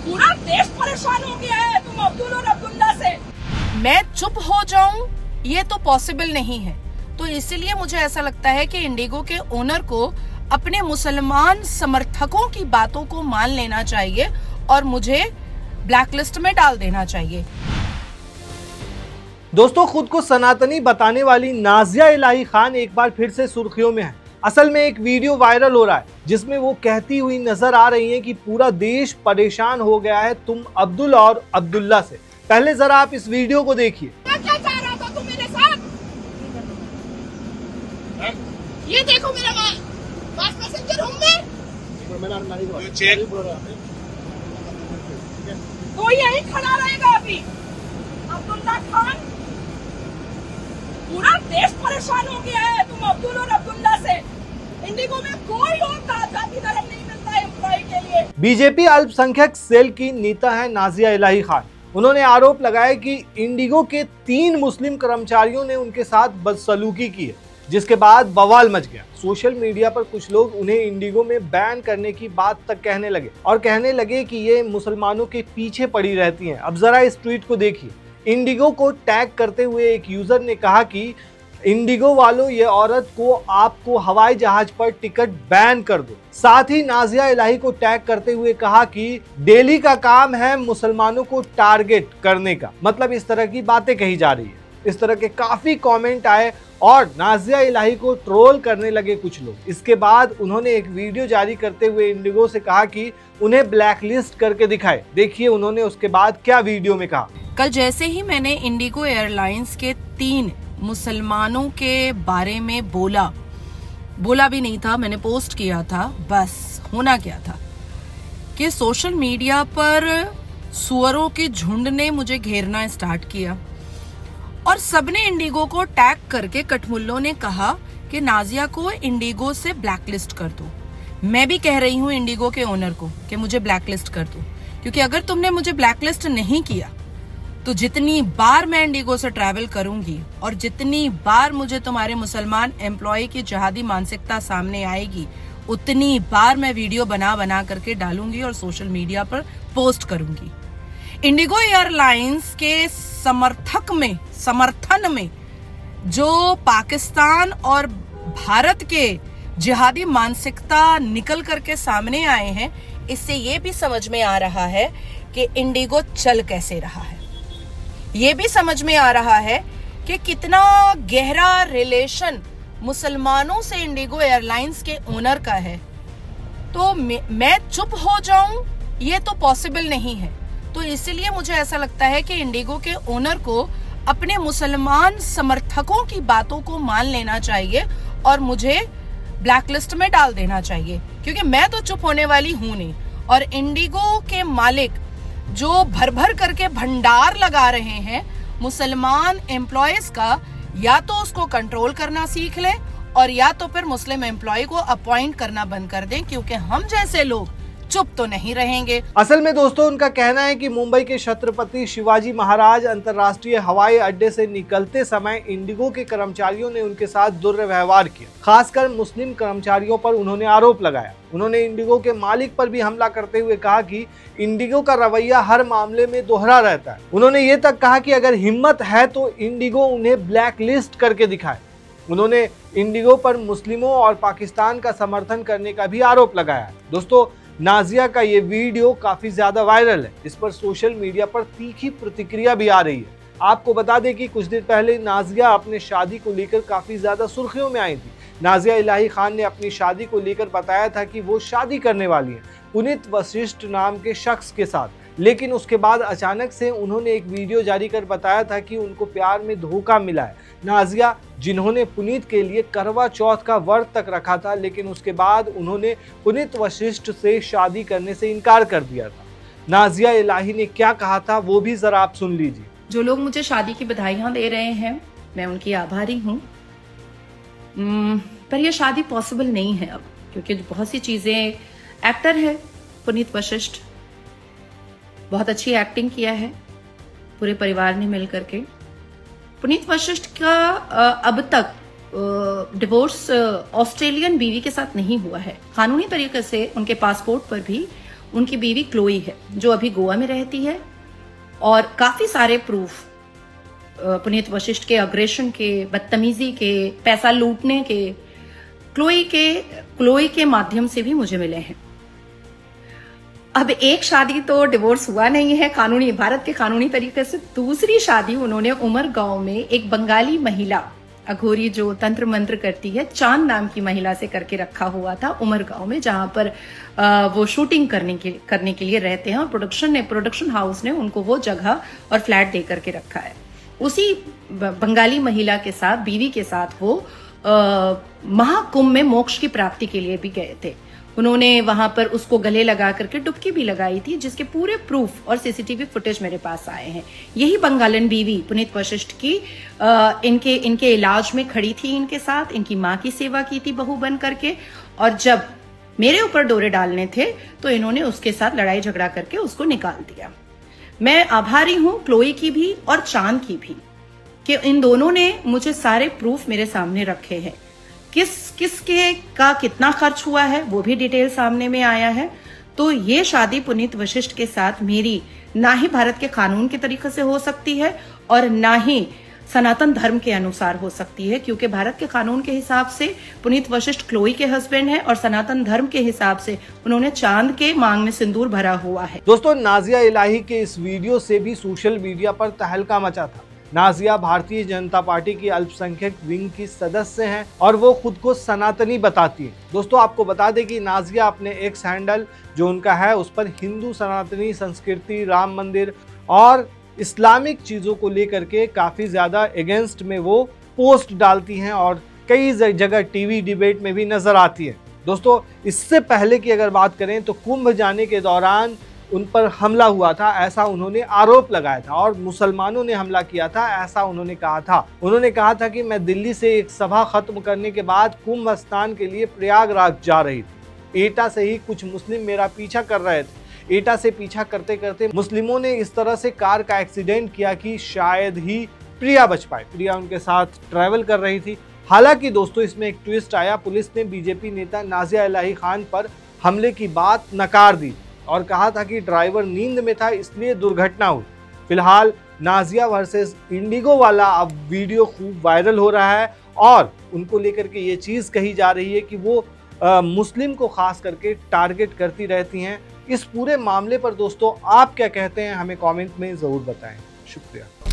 पूरा देश परेशान हो गया है तुम अब्दुल और अब्दुल्ला से। मैं चुप हो जाऊं ये तो पॉसिबल नहीं है, तो इसलिए मुझे ऐसा लगता है कि इंडिगो के ओनर को अपने मुसलमान समर्थकों की बातों को मान लेना चाहिए और मुझे ब्लैकलिस्ट में डाल देना चाहिए। दोस्तों, खुद को सनातनी बताने वाली नाजिया इलाही खान एक बार फिर से सुर्खियों में है। असल में एक वीडियो वायरल हो रहा है जिसमें वो कहती हुई नजर आ रही हैं कि पूरा देश परेशान हो गया है तुम अब्दुल और अब्दुल्ला से। पहले जरा आप इस वीडियो को देखिए। क्या चाह रहा था तू मेरे साथ? ये देखो मेरा पास पैसेंजर हूँ मैं। तो यही खड़ा रहेगा अभी अब्दुल्ला खान। पूरा देश परेशान हो गया है तुम अब्दुल और अब्दुल्ला से। इंडिगो में कोई और जाति धर्म नहीं मिलता है एम्प्लॉय के लिए। बीजेपी अल्पसंख्यक सेल की नेता है नाजिया इलाही खान। उन्होंने आरोप लगाया कि इंडिगो के 3 मुस्लिम कर्मचारियों ने उनके साथ बदसलूकी की है, जिसके बाद बवाल मच गया। सोशल मीडिया पर कुछ लोग उन्हें इंडिगो में बैन करने की बात तक कहने लगे और कहने लगे कि ये मुसलमानों के पीछे पड़ी रहती हैं। अब जरा इस ट्वीट को देखिए। इंडिगो को टैग करते हुए एक यूजर ने कहा कि इंडिगो वालों, ये औरत को आपको हवाई जहाज पर टिकट बैन कर दो। साथ ही नाजिया इलाही को टैग करते हुए कहा कि डेली का काम है मुसलमानों को टारगेट करने का। मतलब इस तरह की बातें कही जा रही है। इस तरह के काफी कमेंट आए और नाजिया इलाही को ट्रोल करने लगे कुछ लोग। इसके बाद उन्होंने एक वीडियो जारी करते हुए इंडिगो से कहा कि उन्हें ब्लैकलिस्ट करके दिखाए। देखिए उन्होंने उसके बाद क्या वीडियो में कहा। कल जैसे ही मैंने इंडिगो एयरलाइंस के 3 मुसलमानों के बारे में बोला भी नहीं था, मैंने पोस्ट किया था, बस होना क्या था कि सोशल मीडिया पर सुअरों के झुंड ने मुझे घेरना स्टार्ट किया और सबने इंडिगो को टैग करके कठमुल्लों ने कहा कि नाजिया को इंडिगो से ब्लैकलिस्ट कर दो। मैं भी कह रही हूँ इंडिगो के ओनर को कि मुझे ब्लैकलिस्ट कर दो, क्योंकि अगर तुमने मुझे ब्लैकलिस्ट नहीं किया तो जितनी बार मैं इंडिगो से ट्रैवल करूंगी और जितनी बार मुझे तुम्हारे मुसलमान एम्प्लॉय की जिहादी मानसिकता सामने आएगी, उतनी बार मैं वीडियो बना करके डालूंगी और सोशल मीडिया पर पोस्ट करूंगी। इंडिगो एयरलाइंस के समर्थन में जो पाकिस्तान और भारत के जिहादी मानसिकता निकल करके सामने आए हैं, इससे ये भी समझ में आ रहा है कि इंडिगो चल कैसे रहा है। ये भी समझ में आ रहा है कि कितना गहरा रिलेशन मुसलमानों से इंडिगो एयरलाइंस के ओनर का है। तो मैं चुप हो जाऊं ये तो पॉसिबल नहीं है, तो इसलिए मुझे ऐसा लगता है कि इंडिगो के ओनर को अपने मुसलमान समर्थकों की बातों को मान लेना चाहिए और मुझे ब्लैकलिस्ट में डाल देना चाहिए, क्योंकि मैं तो चुप होने वाली हूं नहीं। और इंडिगो के मालिक जो भर करके भंडार लगा रहे हैं मुसलमान एम्प्लॉयज का, या तो उसको कंट्रोल करना सीख लें और या तो फिर मुस्लिम एम्प्लॉय को अपॉइंट करना बंद कर दें, क्योंकि हम जैसे लोग चुप तो नहीं रहेंगे। असल में दोस्तों, उनका कहना है कि मुंबई के छत्रपति शिवाजी महाराज अंतर्राष्ट्रीय हवाई अड्डे से निकलते समय इंडिगो के कर्मचारियों ने उनके साथ दुर्व्यवहार किया। खासकर मुस्लिम कर्मचारियों पर उन्होंने आरोप लगाया। उन्होंने इंडिगो के मालिक पर भी हमला करते हुए कहा कि इंडिगो का रवैया हर मामले में दोहरा रहता है। उन्होंने ये तक कहा कि अगर हिम्मत है तो इंडिगो उन्हें ब्लैकलिस्ट करके दिखाए। उन्होंने इंडिगो पर मुस्लिमों और पाकिस्तान का समर्थन करने का भी आरोप लगाया। दोस्तों, नाजिया का ये वीडियो काफी ज्यादा वायरल है। इस पर सोशल मीडिया पर तीखी प्रतिक्रिया भी आ रही है। आपको बता दें कि कुछ दिन पहले नाजिया अपने शादी को लेकर काफी ज्यादा सुर्खियों में आई थी। नाजिया इलाही खान ने अपनी शादी को लेकर बताया था कि वो शादी करने वाली है पुनीत वशिष्ठ नाम के शख्स के साथ, लेकिन उसके बाद अचानक से उन्होंने एक वीडियो जारी कर बताया था कि उनको प्यार में धोखा मिला है। नाजिया, जिन्होंने पुनीत के लिए करवा चौथ का व्रत तक रखा था, लेकिन उसके बाद उन्होंने पुनीत वशिष्ठ से शादी करने से इनकार कर दिया था। नाजिया इलाही ने क्या कहा था वो भी जरा आप सुन लीजिए। जो लोग मुझे शादी की बधाइयां दे रहे हैं, मैं उनकी आभारी हूँ, पर यह शादी पॉसिबल नहीं है अब, क्योंकि बहुत सी चीजें, एक्टर है पुनीत वशिष्ठ, बहुत अच्छी एक्टिंग किया है पूरे परिवार ने मिल करके। पुनीत वशिष्ठ का अब तक डिवोर्स ऑस्ट्रेलियन बीवी के साथ नहीं हुआ है। कानूनी तरीके से उनके पासपोर्ट पर भी उनकी बीवी क्लोई है, जो अभी गोवा में रहती है। और काफी सारे प्रूफ पुनीत वशिष्ठ के अग्रेशन के, बदतमीजी के, पैसा लूटने के क्लोई के माध्यम से भी मुझे मिले हैं। अब एक शादी तो डिवोर्स हुआ नहीं है कानूनी, भारत के कानूनी तरीके से। दूसरी शादी उन्होंने उमरगांव में एक बंगाली महिला, अघोरी जो तंत्र मंत्र करती है, चांद नाम की महिला से करके रखा हुआ था उमरगांव में, जहां पर वो शूटिंग करने के लिए रहते हैं। और प्रोडक्शन हाउस ने उनको वो जगह और फ्लैट दे करके रखा है। उसी बंगाली महिला के साथ, बीवी के साथ वो महाकुंभ में मोक्ष की प्राप्ति के लिए भी गए थे। उन्होंने वहां पर उसको गले लगा करके डुबकी भी लगाई थी, जिसके पूरे प्रूफ और सीसीटीवी फुटेज मेरे पास आए हैं। यही बंगालन बीवी पुनीत वशिष्ठ की इनके इलाज में खड़ी थी इनके साथ, इनकी माँ की सेवा की थी बहू बन करके। और जब मेरे ऊपर डोरे डालने थे तो इन्होंने उसके साथ लड़ाई झगड़ा करके उसको निकाल दिया। मैं आभारी हूं क्लोई की भी और चांद की भी कि इन दोनों ने मुझे सारे प्रूफ मेरे सामने रखे हैं। किसके का कितना खर्च हुआ है वो भी डिटेल सामने में आया है। तो ये शादी पुनीत वशिष्ठ के साथ मेरी ना ही भारत के कानून के तरीके से हो सकती है और ना ही सनातन धर्म के अनुसार हो सकती है, क्योंकि भारत के कानून के हिसाब से पुनीत वशिष्ठ क्लोई के हस्बैंड है और सनातन धर्म के हिसाब से उन्होंने चांद के मांग में सिंदूर भरा हुआ है। दोस्तों, नाजिया इलाही के इस वीडियो से भी सोशल मीडिया पर तहलका मचा था। नाजिया भारतीय जनता पार्टी की अल्पसंख्यक विंग की सदस्य हैं और वो खुद को सनातनी बताती है। दोस्तों, आपको बता दें कि नाजिया अपने एक्स हैंडल जो उनका है उस पर हिंदू सनातनी संस्कृति, राम मंदिर और इस्लामिक चीज़ों को लेकर के काफ़ी ज़्यादा अगेंस्ट में वो पोस्ट डालती हैं और कई जगह टीवी डिबेट में भी नज़र आती है। दोस्तों, इससे पहले की अगर बात करें तो कुंभ जाने के दौरान उन पर हमला हुआ था, ऐसा उन्होंने आरोप लगाया था और मुसलमानों ने हमला किया था, ऐसा उन्होंने कहा था। उन्होंने कहा था कि मैं दिल्ली से एक सभा खत्म करने के बाद कुंभ स्नान के लिए प्रयागराज जा रही थी। एटा से ही कुछ मुस्लिम मेरा पीछा कर रहे थे। एटा से पीछा करते करते मुस्लिमों ने इस तरह से कार का एक्सीडेंट किया कि शायद ही प्रिया बच पाए। प्रिया उनके साथ ट्रैवल कर रही थी। हालांकि दोस्तों, इसमें एक ट्विस्ट आया। पुलिस ने बीजेपी नेता नाजिया इलाही खान पर हमले की बात नकार दी और कहा था कि ड्राइवर नींद में था, इसलिए दुर्घटना हुई। फिलहाल नाजिया वर्सेस इंडिगो वाला अब वीडियो खूब वायरल हो रहा है और उनको लेकर के ये चीज़ कही जा रही है कि वो मुस्लिम को खास करके टारगेट करती रहती हैं। इस पूरे मामले पर दोस्तों आप क्या कहते हैं, हमें कमेंट में ज़रूर बताएं। शुक्रिया।